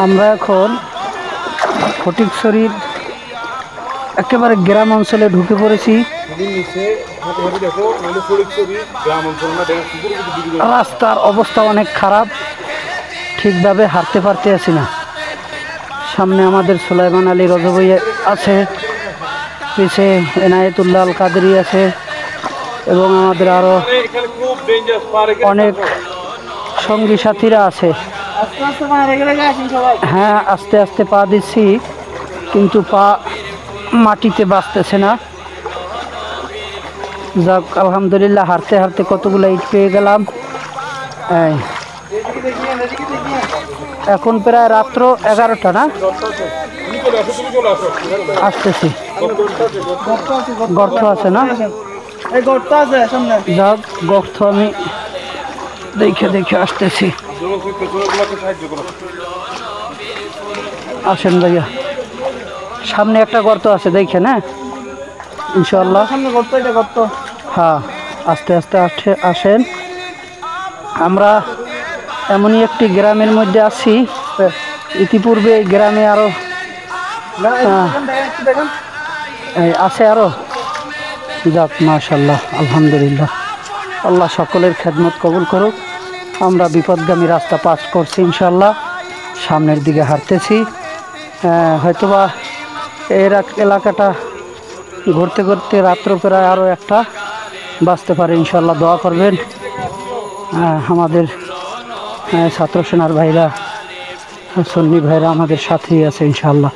আমরা এখন ফটিকছড়ির একেবারে গ্রাম অঞ্চলে ঢুকে পড়েছি। রাস্তার অবস্থা অনেক খারাপ, ঠিকভাবে হাঁটতে পারতে আছি না। সামনে আমাদের সুলাইমান আলী রজবী আছে, পিছে এনায়েতুল্লাহ আল কাদেরি আছে এবং আমাদের আরো অনেক সঙ্গী সাথীরা আছে। হ্যাঁ, আস্তে আস্তে পা দিচ্ছি, কিন্তু পা মাটিতে বাঁচতেছে না। যাক, আলহামদুলিল্লাহ হাঁটতে হাঁটতে কতগুলো ইট পেয়ে গেলাম। এখন প্রায় রাত্র 11টা না, আসতেছি। গর্ত আছে না? যাক, গর্ত আমি দেখে দেখে আসতেছি। আসেন ভাইয়া, সামনে একটা গর্ত আছে, দেখেন। হ্যাঁ, ইনশাআল্লাহ। হ্যাঁ, আস্তে আস্তে আসেন। আমরা এমনই একটি গ্রামের মধ্যে আছি। ইতিপূর্বে এই গ্রামে আরো আছে আরো। যাক, মাশাআল্লাহ, আলহামদুলিল্লাহ। আল্লাহ সকলের খেদমত কবুল করুক। আমরা বিপদগামী রাস্তা পাস করছি, ইনশাআল্লাহ সামনের দিকে হাঁটতেছি। হয়তোবা এর এলাকাটা ঘুরতে ঘুরতে রাত্র প্রায় আরও একটা বাঁচতে পারে, ইনশাআল্লাহ দোয়া করবেন। আমাদের ছাত্র সেনার ভাইরা, সুন্নি ভাইরা আমাদের সাথেই আছে, ইনশাআল্লাহ।